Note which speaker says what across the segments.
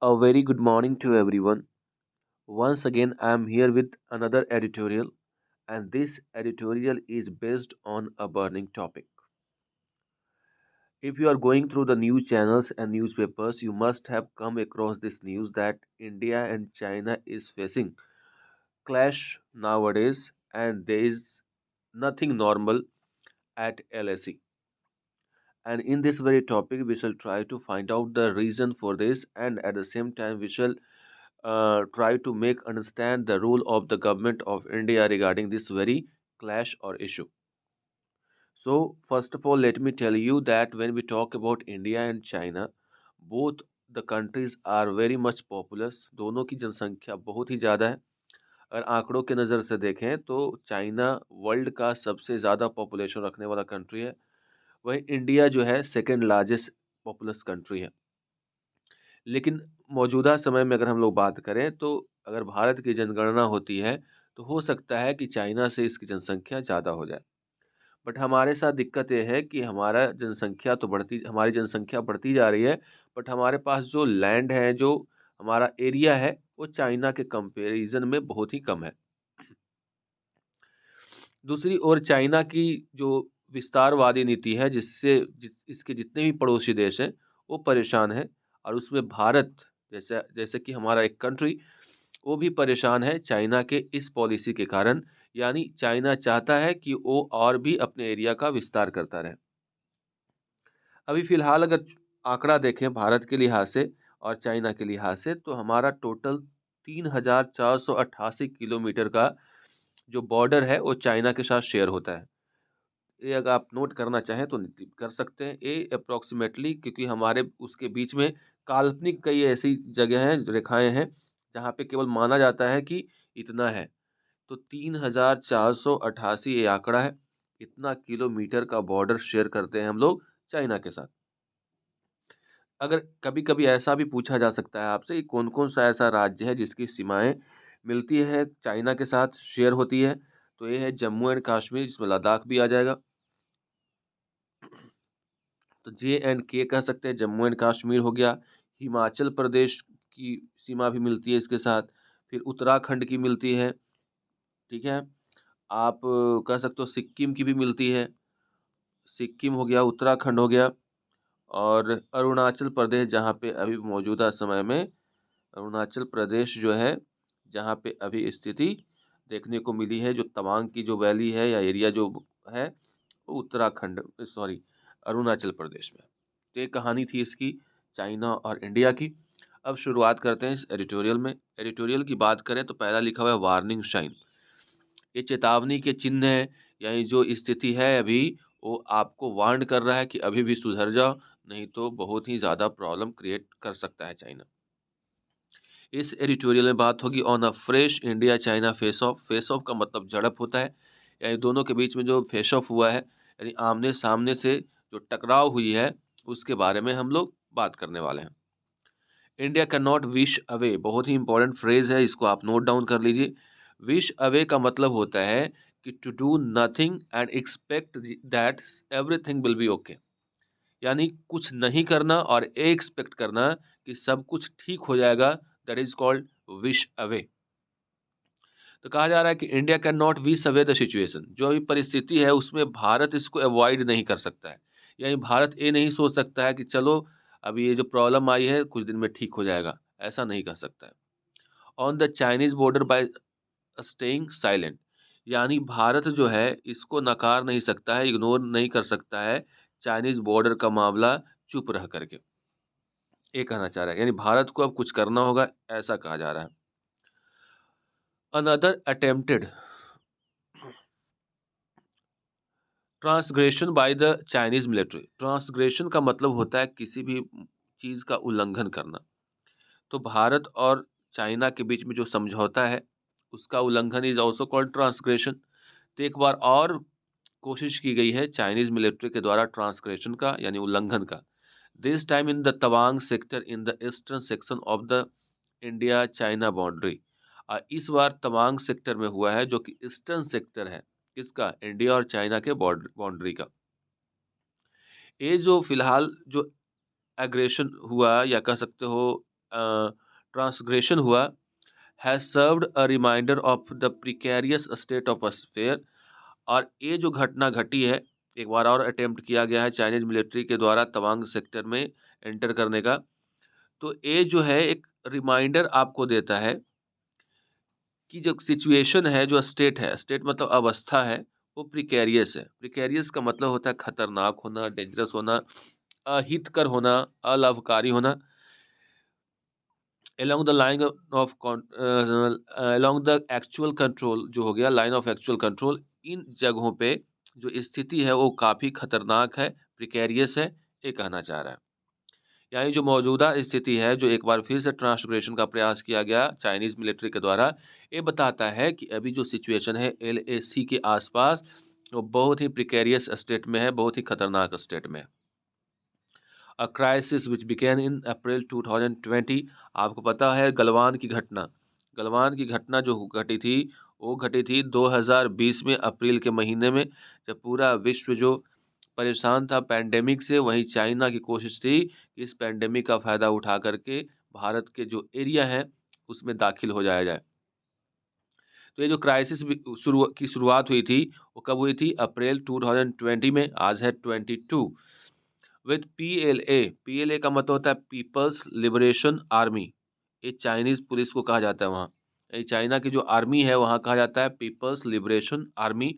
Speaker 1: A very good morning to everyone. Once again, I am here with another editorial, and this editorial is based on a burning topic. If you are going through the news channels and newspapers, you must have come across this news that India and China is facing clash nowadays, and there is nothing normal at LSE. And in this very topic, we shall try to find out the reason for this, and at the same time, we shall try to make understand the role of the government of India regarding this very clash or issue. So, first of all, let me tell you that when we talk about India and China, both the countries are very much populous. दोनों की जनसंख्या बहुत ही ज़्यादा है. अगर आंकड़ों के नज़र से देखें तो चाइना वर्ल्ड का सबसे ज़्यादा पॉपुलेशन रखने वाला कंट्री है. वहीं इंडिया जो है सेकेंड लार्जेस्ट पॉपुलस कंट्री है. लेकिन मौजूदा समय में अगर हम लोग बात करें तो अगर भारत की जनगणना होती है तो हो सकता है कि चाइना से इसकी जनसंख्या ज़्यादा हो जाए। बट हमारे साथ दिक्कत ये है कि हमारी जनसंख्या बढ़ती जा रही है, बट हमारे पास जो लैंड है, जो हमारा एरिया है, वो चाइना के कंपैरिजन में बहुत ही कम है। दूसरी ओर चाइना की जो विस्तारवादी नीति है, इसके जितने भी पड़ोसी देश हैं वो परेशान हैं, और उसमें भारत जैसे जैसे कि हमारा एक कंट्री, वो भी परेशान है चाइना के इस पॉलिसी के कारण। यानी चाइना चाहता है कि वो और भी अपने एरिया का विस्तार करता रहे। अभी फ़िलहाल अगर आंकड़ा देखें भारत के लिहाज से और चाइना के लिहाज से, तो हमारा टोटल 3,488 किलोमीटर का जो बॉर्डर है वो चाइना के साथ शेयर होता है। ये अगर आप नोट करना चाहें तो कर सकते हैं। ये अप्रॉक्सीमेटली, क्योंकि हमारे उसके बीच में काल्पनिक कई ऐसी जगह हैं, रेखाएँ हैं, जहाँ पे केवल माना जाता है कि इतना है। तो 3,488 ये आंकड़ा है। इतना किलोमीटर का बॉर्डर शेयर करते हैं हम लोग चाइना के साथ। अगर कभी-कभी ऐसा भी पूछा जा सकता है आपसे कि कौन-कौन सा ऐसा राज्य है जिसकी सीमाएँ मिलती है चाइना के साथ, शेयर होती है, तो ये है जम्मू एंड कश्मीर, जिसमें लद्दाख भी आ जाएगा। तो जे एंड के कह सकते हैं, जम्मू एंड कश्मीर हो गया। हिमाचल प्रदेश की सीमा भी मिलती है इसके साथ, फिर उत्तराखंड की मिलती है, ठीक है? आप कह सकते हो सिक्किम की भी मिलती है, सिक्किम हो गया, उत्तराखंड हो गया, और अरुणाचल प्रदेश, जहाँ पे अभी मौजूदा समय में अरुणाचल प्रदेश जो है, जहाँ पे अभी स्थिति देखने को मिली है, जो तवांग की जो वैली है या एरिया जो है, वो उत्तराखंड, सॉरी, अरुणाचल प्रदेश में। तो ये कहानी थी इसकी, चाइना और इंडिया की। अब शुरुआत करते हैं इस एडिटोरियल में। एडिटोरियल की बात करें तो पहला लिखा हुआ है वार्निंग साइन। ये चेतावनी के चिन्ह है, यानी जो स्थिति है अभी, वो आपको वार्न कर रहा है कि अभी भी सुधर जाओ, नहीं तो बहुत ही ज़्यादा प्रॉब्लम क्रिएट कर सकता है चाइना। इस एडिटोरियल में बात होगी on a fresh India China face of. Face of का मतलब झड़प होता है, यानी दोनों के बीच में जो फेस ऑफ हुआ है, यानी आमने सामने से जो टकराव हुई है, उसके बारे में हम लोग बात करने वाले हैं। India can not wish away, बहुत ही इंपॉर्टेंट फ्रेज है, इसको आप नोट डाउन कर लीजिए। विश अवे का मतलब होता है कि to do nothing and expect that everything will be okay. यानी कुछ नहीं करना और एक्सपेक्ट करना कि सब कुछ ठीक हो जाएगा, that is called wish away. तो कहा जा रहा है कि India can not wish away the situation, जो अभी परिस्थिति है उसमें भारत इसको अवॉइड नहीं कर सकता है। यानी भारत ये नहीं सोच सकता है कि चलो अभी ये जो प्रॉब्लम आई है कुछ दिन में ठीक हो जाएगा, ऐसा नहीं कर सकता है। On the Chinese border by staying silent, यानी भारत जो है इसको नकार नहीं सकता है, इग्नोर नहीं कर सकता है चाइनीज बॉर्डर का मामला चुप रह करके। ये कहना चाह रहा है, यानी भारत को अब कुछ करना होगा, ऐसा कहा जा रहा है। Another attempted transgression by the Chinese military. Transgression का मतलब होता है किसी भी चीज़ का उल्लंघन करना। तो भारत और चाइना के बीच में जो समझौता है, उसका उल्लंघन इज ऑल्सो कॉल्ड ट्रांसग्रेशन। तो एक बार और कोशिश की गई है चाइनीज मिलिट्री के द्वारा ट्रांसग्रेशन का, यानी उल्लंघन का। This time in the Tawang sector in the eastern section of the India China boundary. इस बार तवांग सेक्टर में हुआ है, जो कि ईस्टर्न सेक्टर है किसका, इंडिया और चाइना के बॉर्डर बाउंड्री का। ये जो फिलहाल जो एग्रेशन हुआ, या कह सकते हो ट्रांसग्रेशन हुआ, has served a reminder of the precarious state of affair. और ये जो घटना घटी है, एक बार और अटेम्प्ट किया गया है चाइनीज मिलिट्री के द्वारा तवांग सेक्टर में एंटर करने का। तो ये जो है एक रिमाइंडर आपको देता है कि जो सिचुएशन है, जो स्टेट है, स्टेट मतलब अवस्था है, वो प्रिकेरियस है। प्रिकेरियस का मतलब होता है खतरनाक होना, डेंजरस होना, अहितकर होना, अलाभकारी होना। Along the line of along the actual control जो हो गया, लाइन ऑफ एक्चुअल कंट्रोल, इन जगहों पे जो स्थिति है वो काफ़ी खतरनाक है, प्रिकेरियस है, ये कहना चाह रहा है। यानी जो मौजूदा स्थिति है, जो एक बार फिर से ट्रांसग्रेशन का प्रयास किया गया चाइनीज़ मिलिट्री के द्वारा, ये बताता है कि अभी जो सिचुएशन है एलएसी के आसपास, वो बहुत ही प्रिकेरियस स्टेट में है, बहुत ही खतरनाक स्टेट में है। A crisis which began in अप्रैल 2020। आपको पता है गलवान की घटना जो घटी थी, वो घटी थी 2020 में अप्रैल के महीने में, जब पूरा विश्व जो परेशान था पैंडेमिक से। वहीं चाइना की कोशिश थी कि इस पैंडेमिक का फ़ायदा उठा करके भारत के जो एरिया है उसमें दाखिल हो जाया जाए। तो ये जो क्राइसिस भी शुरुआत हुई थी, वो कब हुई थी? अप्रैल 2020 में। आज है 22 विद पीएलए। पीएलए का मतलब होता है पीपल्स लिबरेशन आर्मी। ये चाइनीज़ पुलिस को कहा जाता है वहाँ। ये चाइना की जो आर्मी है वहाँ कहा जाता है पीपल्स लिबरेशन आर्मी।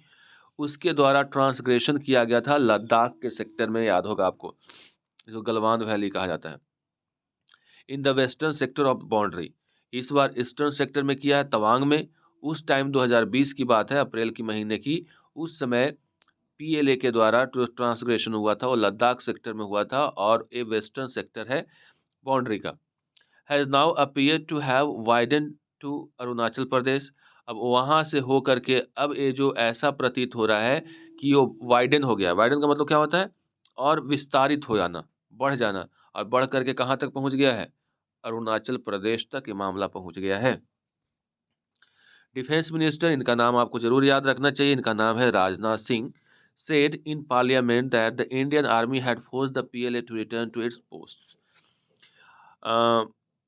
Speaker 1: उसके द्वारा ट्रांसग्रेशन किया गया था लद्दाख के सेक्टर में, याद होगा आपको, जो गलवान वैली कहा जाता है, in the western sector of boundary. इस बार ईस्टर्न सेक्टर में किया है, तवांग में। उस टाइम 2020 की बात है, अप्रैल के महीने की। उस समय पीएलए के द्वारा जो ट्रांसग्रेशन हुआ था वो लद्दाख सेक्टर में हुआ था, और ये वेस्टर्न सेक्टर है बाउंड्री का। Has now appear to have widen to Arunachal Pradesh. अब वहाँ से हो करके अब ये जो ऐसा प्रतीत हो रहा है कि वो वाइडन हो गया। वाइडन का मतलब क्या होता है? और विस्तारित हो जाना, बढ़ जाना, और बढ़ करके कहाँ तक पहुँच गया है? अरुणाचल प्रदेश तक ये मामला पहुँच गया है। डिफेंस मिनिस्टर, इनका नाम आपको ज़रूर याद रखना चाहिए, इनका नाम है Rajnath Singh, said in parliament that the Indian army had forced the PLA to return to its posts।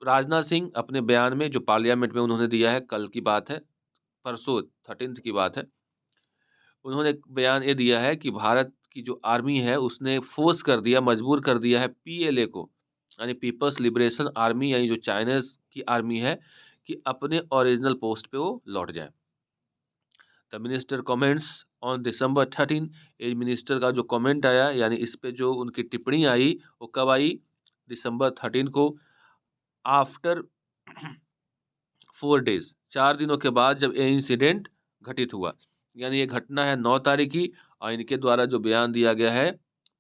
Speaker 1: Rajnath Singh अपने बयान में जो पार्लियामेंट में उन्होंने दिया है, कल की बात है, परसों 13 की बात है, उन्होंने एक बयान ये दिया है कि भारत की जो आर्मी है उसने फोर्स कर दिया, मजबूर कर दिया है पीएलए को, यानी पीपल्स लिबरेशन आर्मी, यानी जो चाइनीज की आर्मी है, कि अपने ओरिजिनल पोस्ट पे वो लौट जाए। The minister comments on December 13। ये मिनिस्टर का जो कमेंट आया, यानी इस पे जो उनकी टिप्पणी आई, वो कब आई? दिसंबर 13 को, आफ्टर 4 डेज, 4 दिनों के बाद, जब ये इंसिडेंट घटित हुआ। यानी ये घटना है 9 तारीख की, और इनके द्वारा जो बयान दिया गया है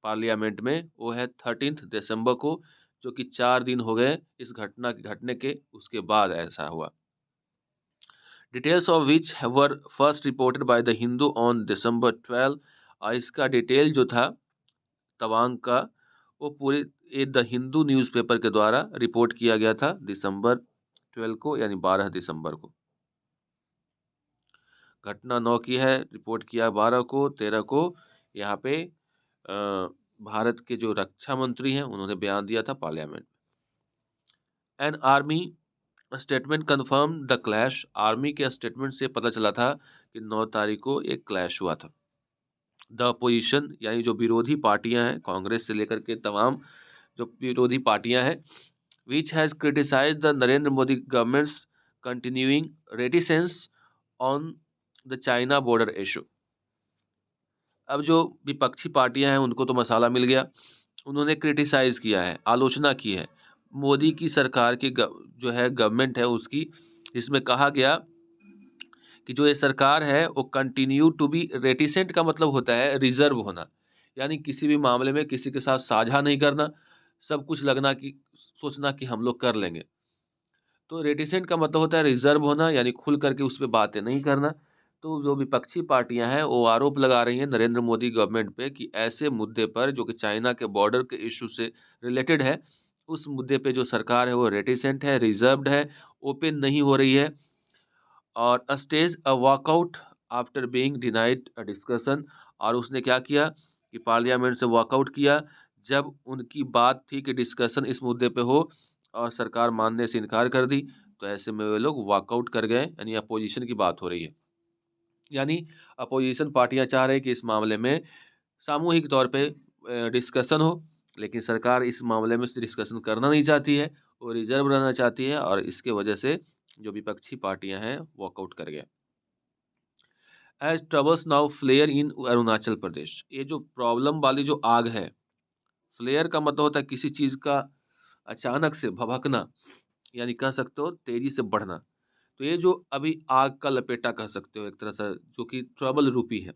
Speaker 1: पार्लियामेंट में वो है 13 दिसंबर को, जो कि 4 दिन हो गए इस घटना के घटने के, उसके बाद ऐसा हुआ। Details of which were first reported by the Hindu on December 12। और इसका डिटेल जो था तवांग का, वो पूरे ये द हिंदू न्यूज़पेपर के द्वारा रिपोर्ट किया गया था दिसंबर 12 को, यानी 12 दिसंबर को। घटना 9 की है, रिपोर्ट किया 12 को, 13 को यहाँ पे भारत के जो रक्षा मंत्री हैं उन्होंने बयान दिया था parliament. An army statement confirm the clash. Army के स्टेटमेंट से पता चला था कि 9 तारीख को एक क्लैश हुआ था। द अपोजिशन, यानी जो विरोधी पार्टियां हैं, कांग्रेस से लेकर के तमाम जो विरोधी पार्टियां हैं, which has criticised the Narendra Modi government's continuing reticence on the China border issue. अब जो विपक्षी पार्टियां हैं उनको तो मसाला मिल गया, उन्होंने क्रिटिसाइज़ किया है, आलोचना की है मोदी की सरकार की, जो है गवर्नमेंट है उसकी, जिसमें कहा गया कि जो ये सरकार है वो कंटिन्यू टू बी रेटिसेंट, का मतलब होता है रिजर्व होना, यानी किसी भी मामले में किसी के साथ साझा नहीं करना, सब कुछ लगना कि सोचना कि हम लोग कर लेंगे। तो रेटिसेंट का मतलब होता है रिजर्व होना, यानी खुल करके उस पे बातें नहीं करना। तो जो विपक्षी पार्टियां हैं वो आरोप लगा रही हैं नरेंद्र मोदी गवर्नमेंट पे कि ऐसे मुद्दे पर जो कि चाइना के बॉर्डर के इशू से रिलेटेड है, उस मुद्दे पे जो सरकार है वो रेटिसेंट है, रिजर्व्ड है, ओपन नहीं हो रही है, और stage a walkout after being denied a discussion. और उसने क्या किया कि पार्लियामेंट से वॉकआउट किया जब उनकी बात थी कि डिस्कशन इस मुद्दे पे हो, और सरकार मानने से इनकार कर दी, तो ऐसे में वे लोग वॉकआउट कर गए, यानी अपोजिशन की बात हो रही है। यानी अपोजिशन पार्टियां चाह रही कि इस मामले में सामूहिक तौर पे डिस्कशन हो, लेकिन सरकार इस मामले में डिस्कशन करना नहीं चाहती है, वो रिजर्व रहना चाहती है, और इसके वजह से जो विपक्षी पार्टियां हैं वॉकआउट कर गए। एज ट्रबल्स नाउ फ्लेयर इन अरुणाचल प्रदेश, ये जो प्रॉब्लम वाली जो आग है, फ्लेयर का मतलब होता है किसी चीज का अचानक से भभकना, यानी कह सकते हो तेजी से बढ़ना। तो ये जो अभी आग का लपेटा कह सकते हो एक तरह से, जो कि ट्रबल रूपी है,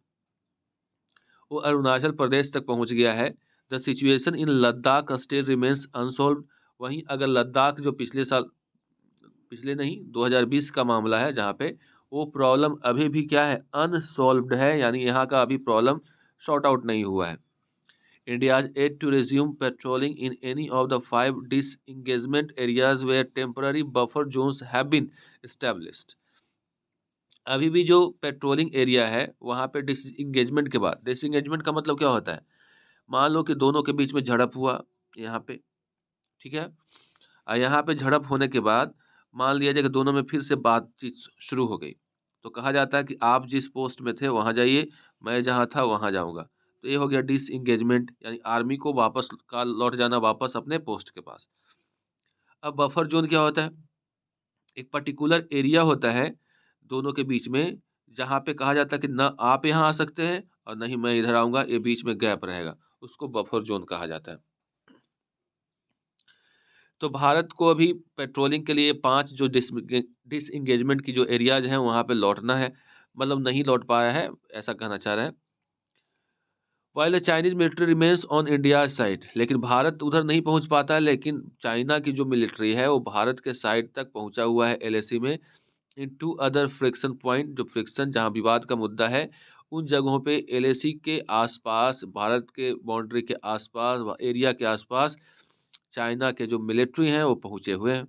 Speaker 1: वो अरुणाचल प्रदेश तक पहुंच गया है। The situation in Ladakh still remains unsolved. वहीं अगर लद्दाख जो पिछले साल, पिछले नहीं 2020 का मामला है, जहाँ पे वो प्रॉब्लम अभी भी क्या है, अनसॉल्व्ड है, यानी यहाँ का अभी प्रॉब्लम सॉर्ट आउट नहीं हुआ है। India's aid to resume patrolling in any of the 5 disengagement areas where temporary buffer zones have been established. अभी भी जो पेट्रोलिंग एरिया है वहाँ पे डिसंगेजमेंट के बाद, डिसंगेजमेंट का मतलब क्या होता है, मान लो कि दोनों के बीच में झड़प हुआ यहाँ पे, ठीक है, और यहाँ पे झड़प होने के बाद मान लिया जाए कि दोनों में फिर से बातचीत शुरू हो गई, तो कहा जाता है कि आप जिस पोस्ट में थे वहाँ जाइए, मैं जहाँ था वहाँ जाऊँगा। तो ये हो गया डिसंगेजमेंट, यानी आर्मी को वापस का लौट जाना वापस अपने पोस्ट के पास। अब बफर जोन क्या होता है, एक पर्टिकुलर एरिया होता है दोनों के बीच में, जहाँ पे कहा जाता है कि ना आप यहाँ आ सकते हैं और नहीं मैं इधर आऊँगा, ये बीच में गैप रहेगा, उसको बफर जोन कहा जाता है। तो भारत को अभी पेट्रोलिंग के लिए 5 जो डिसएंगेजमेंट की जो एरियाज हैं वहाँ पे लौटना है, मतलब नहीं लौट पाया है, ऐसा कहना चाह रहा है। While the Chinese military remains on India side, लेकिन भारत उधर नहीं पहुँच पाता है, लेकिन चाइना की जो मिलिट्री है वो भारत के साइड तक पहुँचा हुआ है एलएसी में। इन 2 अदर फ्रिक्शन पॉइंट, जो फ्रिक्शन जहाँ विवाद का मुद्दा है, उन जगहों पे एलएसी के आसपास, भारत के बाउंड्री के आसपास व एरिया के आसपास चाइना के जो मिलिट्री हैं वो पहुँचे हुए हैं।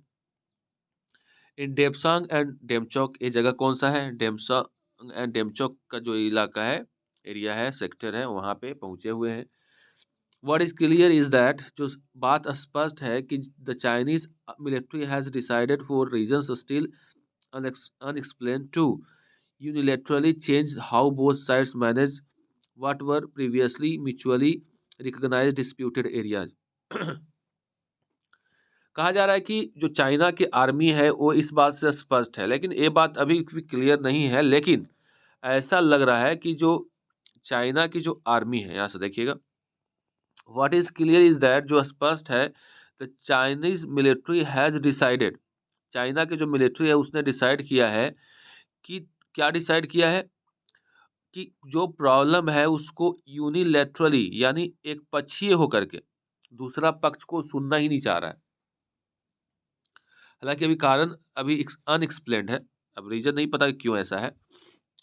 Speaker 1: इन डेप्सांग एंड डेमचौक, ये जगह कौन सा है, डेमसांग एंड डेमचौक का जो इलाका है, एरिया है, सेक्टर है, वहाँ पे पहुँचे हुए हैं। What is clear is that, जो बात स्पष्ट है कि the Chinese military has decided for reasons still unexplained to unilaterally change how both sides manage what were previously mutually recognized disputed areas. कहा जा रहा है कि जो चाइना की आर्मी है वो इस बात से स्पष्ट है, लेकिन ये बात अभी भी क्लियर नहीं है, लेकिन ऐसा लग रहा है कि जो चाइना की जो आर्मी है, यहाँ से देखिएगा, what is clear is that, जो स्पष्ट है, the Chinese military has decided, China की जो मिलिट्री है उसने डिसाइड किया है कि, क्या डिसाइड किया है, कि जो प्रॉब्लम है उसको यूनिलैटरली, यानी एक पक्षीय होकर के, दूसरा पक्ष को सुनना ही नहीं चाह रहा है। हालांकि अभी कारण अभी अनएक्सप्लेन्ड है, अब रीजन नहीं पता कि क्यों ऐसा है,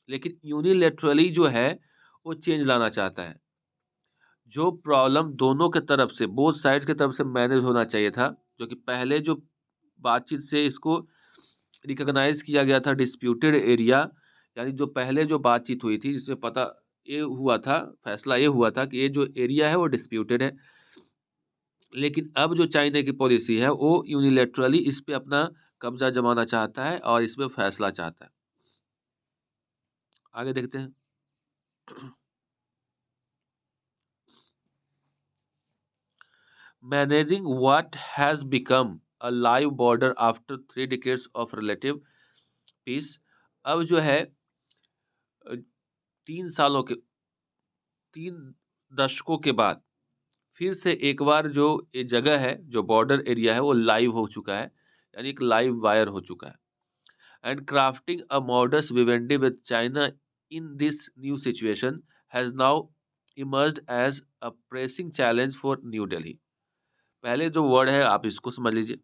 Speaker 1: लेकिन यूनिलैटरली जो है वो चेंज लाना चाहता है। जो प्रॉब्लम दोनों के तरफ से, बोथ साइड के तरफ से मैनेज होना चाहिए था, जो कि पहले जो बातचीत से इसको रिकॉग्नाइज किया गया था डिस्प्यूटेड एरिया, यानी जो पहले जो बातचीत हुई थी जिसमें पता ये हुआ था, फैसला ये हुआ था कि ये जो एरिया है वो डिस्प्यूटेड है, लेकिन अब जो चाइना की पॉलिसी है वो यूनिलैटरली इस पे अपना कब्जा जमाना चाहता है और इस पे फैसला चाहता है। आगे देखते हैं। Managing what has become a live border after 3 decades of relative peace. अब जो है 3 सालों के, 3 दशकों के बाद फिर से एक बार जो ये जगह है, जो बॉर्डर एरिया है वो लाइव हो चुका है, यानी एक लाइव वायर हो चुका है। And crafting a modus vivendi with China in this new situation has now emerged as a pressing challenge for New Delhi. पहले जो वर्ड है आप इसको समझ लीजिए।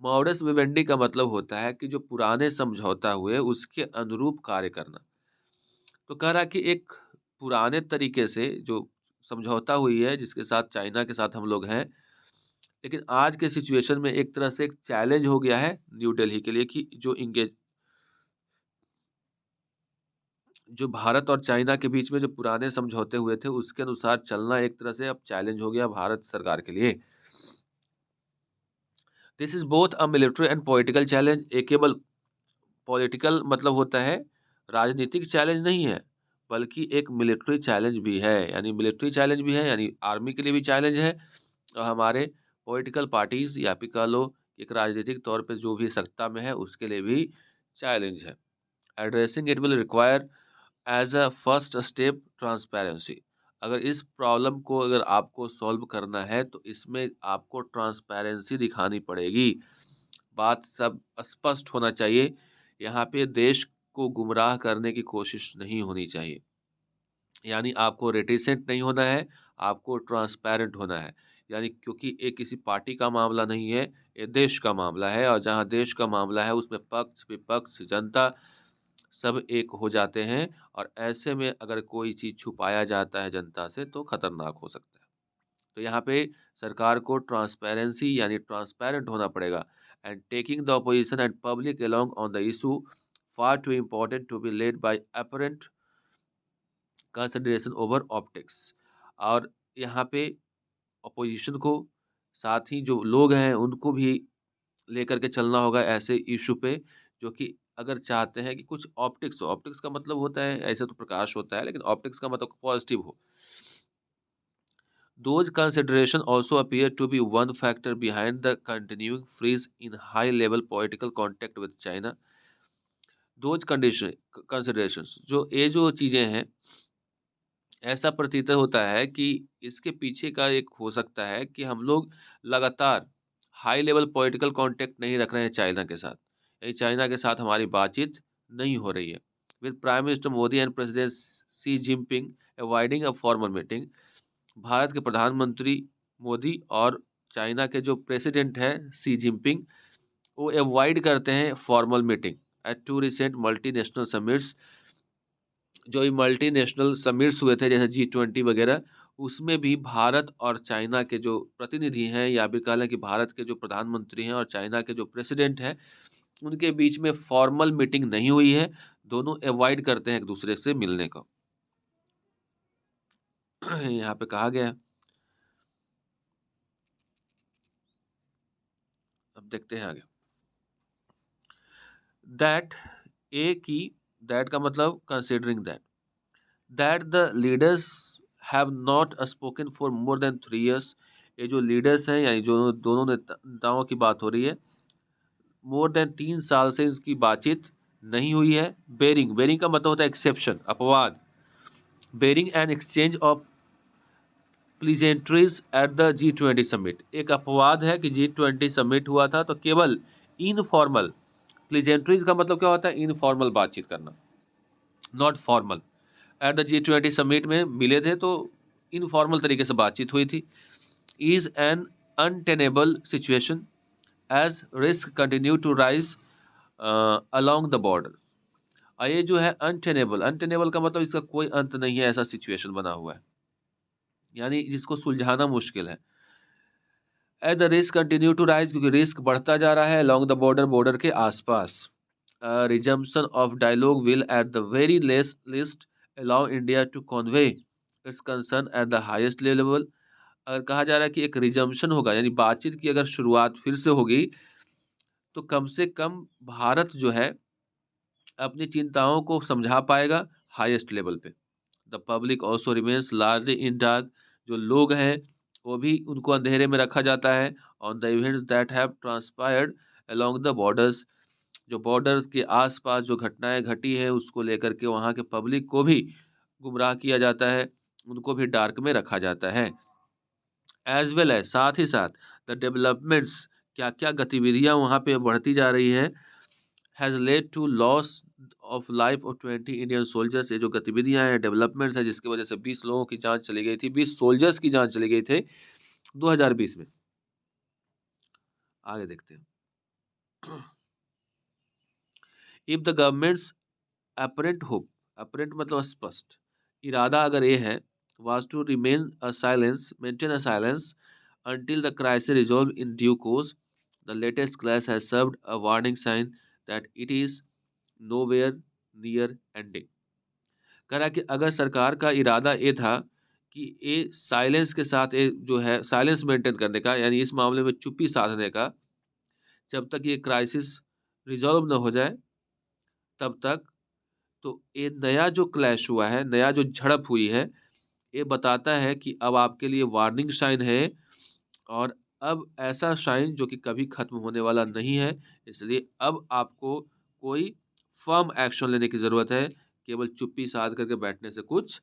Speaker 1: मॉडस विवेंडी का मतलब होता है कि जो पुराने समझौता हुए उसके अनुरूप कार्य करना। तो कह रहा कि एक पुराने तरीके से जो समझौता हुई है जिसके साथ चाइना के साथ हम लोग हैं, लेकिन आज के सिचुएशन में एक तरह से एक चैलेंज हो गया है न्यू दिल्ली के लिए कि जो भारत और चाइना के बीच में जो पुराने समझौते हुए थे उसके अनुसार चलना एक तरह से अब चैलेंज हो गया भारत सरकार के लिए। This is both a military and political challenge. ये केवल पॉलिटिकल मतलब होता है, राजनीतिक चैलेंज नहीं है, बल्कि एक मिलिट्री चैलेंज भी है। यानी मिलिट्री चैलेंज भी है, यानी आर्मी के लिए भी चैलेंज है और हमारे पॉलिटिकल पार्टीज़ या फिर कह लो एक राजनीतिक तौर पे जो भी सत्ता में है, उसके लिए भी चैलेंज है। Addressing it will require as a first step transparency. अगर इस प्रॉब्लम को अगर आपको सॉल्व करना है, तो इसमें आपको ट्रांसपेरेंसी दिखानी पड़ेगी। बात सब स्पष्ट होना चाहिए। यहाँ पे देश को गुमराह करने की कोशिश नहीं होनी चाहिए। यानी आपको रेटिसेंट नहीं होना है, आपको ट्रांसपेरेंट होना है। यानी क्योंकि ये किसी पार्टी का मामला नहीं है, ये देश का मामला है और जहाँ देश का मामला है उसमें पक्ष, विपक्ष, जनता सब एक हो जाते हैं और ऐसे में अगर कोई चीज़ छुपाया जाता है जनता से तो खतरनाक हो सकता है। तो यहाँ पे सरकार को ट्रांसपेरेंसी यानी ट्रांसपेरेंट होना पड़ेगा and taking the opposition and public along on the issue far too important to be led by apparent consideration over optics. और यहाँ पे अपोजिशन को, साथ ही जो लोग हैं उनको भी लेकर के चलना होगा ऐसे इशू पे, जो कि अगर चाहते हैं कि कुछ ऑप्टिक्स हो। ऑप्टिक्स का मतलब होता है, ऐसे तो प्रकाश होता है, लेकिन ऑप्टिक्स का मतलब पॉजिटिव हो। Those consideration also appear to be one factor behind the continuing freeze in high-level political contact with China. Those considerations जो चीज़ें हैं, ऐसा प्रतीत होता है कि इसके पीछे का एक हो सकता है कि हम लोग लगातार हाई लेवल पॉलिटिकल कांटेक्ट नहीं रख रहे हैं चाइना के साथ। ये चाइना के साथ हमारी बातचीत नहीं हो रही है। With prime minister Modi and president Xi Jinping avoiding a formal meeting. Bharat के प्रधानमंत्री मोदी और चाइना के जो प्रेसिडेंट हैं शी जिनपिंग, वो अवॉइड करते हैं formal meeting at two recent multinational summits. जो ये मल्टीनेशनल समिट्स हुए थे जैसे G20 वगैरह, उसमें भी भारत और चाइना के जो प्रतिनिधि हैं या फिर कह लें कि भारत के जो प्रधानमंत्री हैं और चाइना के जो प्रेसिडेंट हैं, उनके बीच में फॉर्मल मीटिंग नहीं हुई है। दोनों अवॉइड करते हैं एक दूसरे से मिलने को। यहाँ पे कहा गया है। अब देखते हैं आगे। दैट ए की दैट का मतलब considering that the leaders have not spoken for more than 3 years। ये जो लीडर्स हैं यानी जो दोनों नेताओं की बात हो रही है, मोर देन 3 साल से इसकी बातचीत नहीं हुई है। बेरिंग का मतलब होता है एक्सेप्शन, अपवाद। Barring an exchange of pleasantries at the G20 summit. एक अपवाद है कि G20 समिट हुआ था तो केवल इनफॉर्मल, प्लीजेंट्रीज का मतलब क्या होता है, इनफॉर्मल बातचीत करना, not formal. Eight the G20 summit में मिले थे तो इनफॉर्मल तरीके से बातचीत हुई थी। Is an untenable situation as risk continue to rise along the border. ये जो है अनटेनेबल का मतलब इसका कोई अंत नहीं है, ऐसा सिचुएशन बना हुआ है, यानी जिसको सुलझाना मुश्किल है। As the risk continue to rise, क्योंकि रिस्क बढ़ता जा रहा है अलोंग द बॉर्डर, बॉर्डर के आसपास। Resumption of dialogue will at the very least allow India to convey its concern at the highest level. अगर कहा जा रहा है कि एक रिजम्पशन होगा यानी बातचीत की अगर शुरुआत फिर से होगी, तो कम से कम भारत जो है अपनी चिंताओं को समझा पाएगा हाईएस्ट लेवल पे। The public also remains largely in dark. जो लोग हैं वो भी उनको अंधेरे में रखा जाता है on the events that have transpired along the borders. जो बॉर्डर्स के आसपास जो घटनाएं घटी है उसको लेकर के वहाँ के पब्लिक को भी गुमराह किया जाता है, उनको भी डार्क में रखा जाता है। एज वेल है, साथ ही साथ द डेवलपमेंट्स, क्या क्या गतिविधियां वहाँ पे बढ़ती जा रही है, has led to loss of life of 20 Indian soldiers. ये जो गतिविधियां हैं, डेवलपमेंट्स है, जिसकी वजह से 20 लोगों की जान चली गई थी, 20 सोल्जर्स की जान चली गई थे 2020 में। आगे देखते हैं। If the government's apparent hope, apparent मतलब स्पष्ट इरादा अगर ये है, was to remain a silence, maintain a silence until the crisis resolved in due course, the latest clash has served a warning sign that it is nowhere near ending। कह रहा है कि अगर सरकार का इरादा ये था कि ये साइलेंस के साथ, ये जो है साइलेंस मेंटेन करने का, यानी इस मामले में चुप्पी साधने का, जब तक ये क्राइसिस रिज़ॉल्व ना हो जाए, तब तक तो ये नया जो क्लैश हुआ है, नया जो झड़प हुई है, ये बताता है कि अब आपके लिए वार्निंग साइन है और अब ऐसा साइन जो कि कभी खत्म होने वाला नहीं है, इसलिए अब आपको कोई फ़र्म एक्शन लेने की ज़रूरत है, केवल चुप्पी साध करके बैठने से कुछ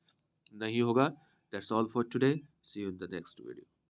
Speaker 1: नहीं होगा। That's all for today, see you in the next video.